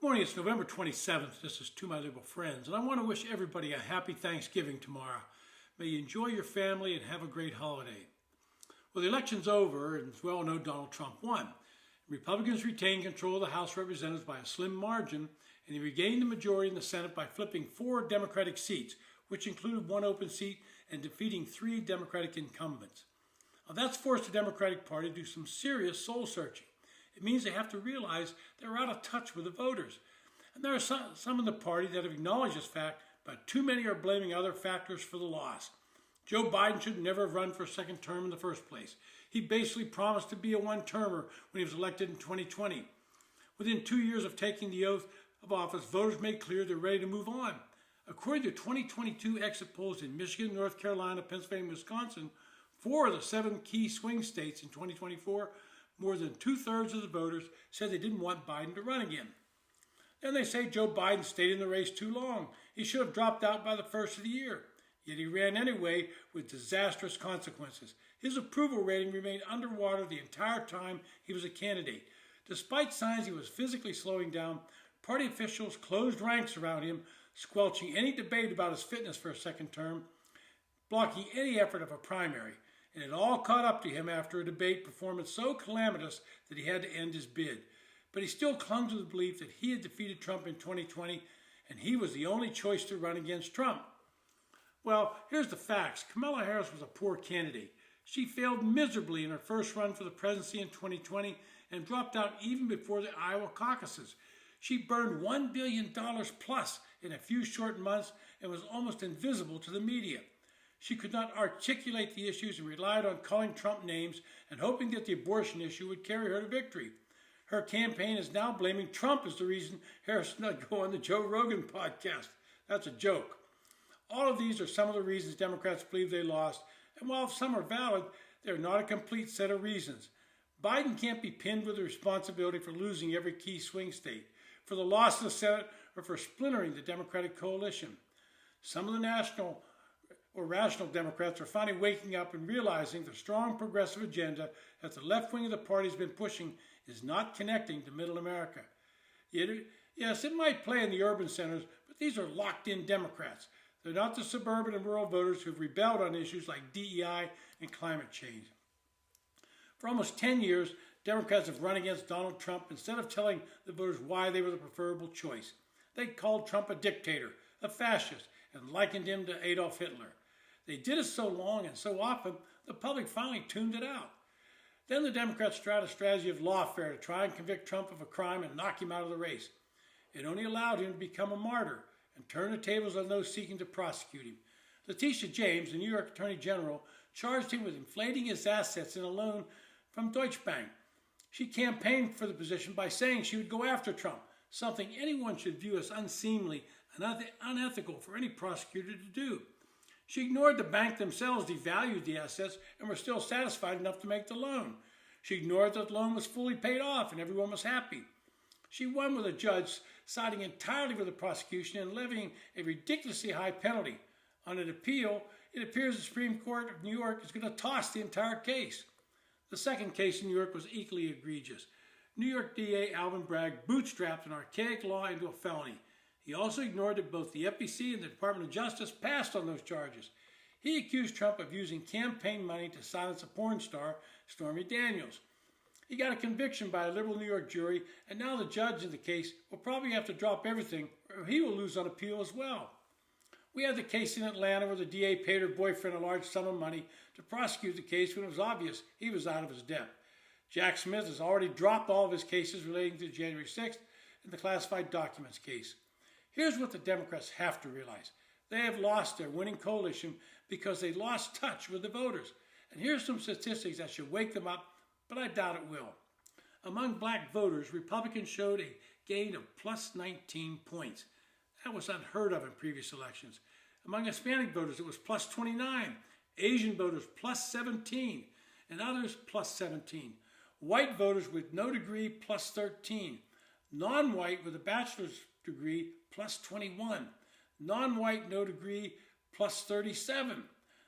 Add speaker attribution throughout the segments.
Speaker 1: Morning, it's November 27th. This is To My Liberal Friends, and I want to wish everybody a happy Thanksgiving tomorrow. May you enjoy your family and have a great holiday. Well, the election's over, and as we all know, Donald Trump won. Republicans retained control of the House of Representatives by a slim margin, and he regained the majority in the Senate by flipping 4 Democratic seats, which included 1 open seat, and defeating 3 Democratic incumbents. Now, that's forced the Democratic Party to do some serious soul searching. It means they have to realize they're out of touch with the voters. And there are some in the party that have acknowledged this fact, but too many are blaming other factors for the loss. Joe Biden should never have run for a second term in the first place. He basically promised to be a one-termer when he was elected in 2020. Within 2 years of taking the oath of office, voters made clear they're ready to move on. According to 2022 exit polls in Michigan, North Carolina, Pennsylvania, and Wisconsin, 4 of the 7 key swing states in 2024, more than 2/3 of the voters said they didn't want Biden to run again. Then they say Joe Biden stayed in the race too long. He should have dropped out by the first of the year. Yet he ran anyway with disastrous consequences. His approval rating remained underwater the entire time he was a candidate. Despite signs he was physically slowing down, party officials closed ranks around him, squelching any debate about his fitness for a second term, blocking any effort of a primary. And it all caught up to him after a debate performance so calamitous that he had to end his bid. But he still clung to the belief that he had defeated Trump in 2020 and he was the only choice to run against Trump. Well, here's the facts. Kamala Harris was a poor candidate. She failed miserably in her first run for the presidency in 2020 and dropped out even before the Iowa caucuses. She burned $1 billion plus in a few short months and was almost invisible to the media. She could not articulate the issues and relied on calling Trump names and hoping that the abortion issue would carry her to victory. Her campaign is now blaming Trump as the reason Harris did not go on the Joe Rogan podcast. That's a joke. All of these are some of the reasons Democrats believe they lost, and while some are valid, they're not a complete set of reasons. Biden can't be pinned with the responsibility for losing every key swing state, for the loss of the Senate, or for splintering the Democratic coalition. Some of the national or rational Democrats are finally waking up and realizing the strong progressive agenda that the left wing of the party has been pushing is not connecting to middle America. Yes, it might play in the urban centers, but these are locked-in Democrats. They're not the suburban and rural voters who have rebelled on issues like DEI and climate change. For almost 10 years, Democrats have run against Donald Trump instead of telling the voters why they were the preferable choice. They called Trump a dictator, a fascist, and likened him to Adolf Hitler. They did it so long and so often, the public finally tuned it out. Then the Democrats tried a strategy of lawfare to try and convict Trump of a crime and knock him out of the race. It only allowed him to become a martyr and turn the tables on those seeking to prosecute him. Letitia James, the New York Attorney General, charged him with inflating his assets in a loan from Deutsche Bank. She campaigned for the position by saying she would go after Trump, something anyone should view as unseemly and unethical for any prosecutor to do. She ignored the bank themselves devalued the assets and were still satisfied enough to make the loan. She ignored that the loan was fully paid off and everyone was happy. She won with a judge siding entirely with the prosecution and levying a ridiculously high penalty. On an appeal, it appears the Supreme Court of New York is going to toss the entire case. The second case in New York was equally egregious. New York DA Alvin Bragg bootstrapped an archaic law into a felony. He also ignored that both the FEC and the Department of Justice passed on those charges. He accused Trump of using campaign money to silence a porn star, Stormy Daniels. He got a conviction by a liberal New York jury, and now the judge in the case will probably have to drop everything, or he will lose on appeal as well. We had the case in Atlanta where the DA paid her boyfriend a large sum of money to prosecute the case when it was obvious he was out of his depth. Jack Smith has already dropped all of his cases relating to January 6th and the classified documents case. Here's what the Democrats have to realize. They have lost their winning coalition because they lost touch with the voters. And here's some statistics that should wake them up, but I doubt it will. Among black voters, Republicans showed a gain of plus 19 points. That was unheard of in previous elections. Among Hispanic voters, it was plus 29. Asian voters, plus 17. And others, plus 17. White voters with no degree, plus 13. Non-white with a bachelor's degree, plus 21. Non-white, no degree, plus 37.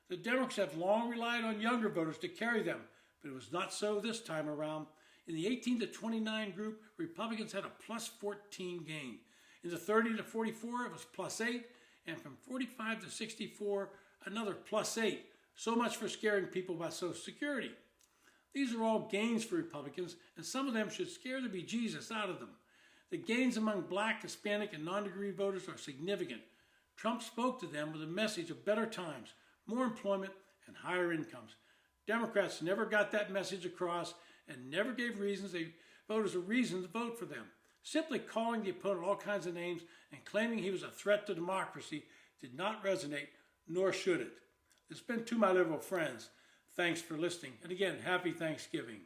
Speaker 1: The Democrats have long relied on younger voters to carry them, but it was not so this time around. In the 18 to 29 group, Republicans had a plus 14 gain. In the 30 to 44, it was plus 8, and from 45 to 64, another plus 8. So much for scaring people about Social Security. These are all gains for Republicans, and some of them should scare the bejesus out of them. The gains among Black, Hispanic, and non-degree voters are significant. Trump spoke to them with a message of better times, more employment, and higher incomes. Democrats never got that message across and never gave voters a reason to vote for them. Simply calling the opponent all kinds of names and claiming he was a threat to democracy did not resonate, nor should it. It's been To My Liberal Friends. Thanks for listening. And again, happy Thanksgiving.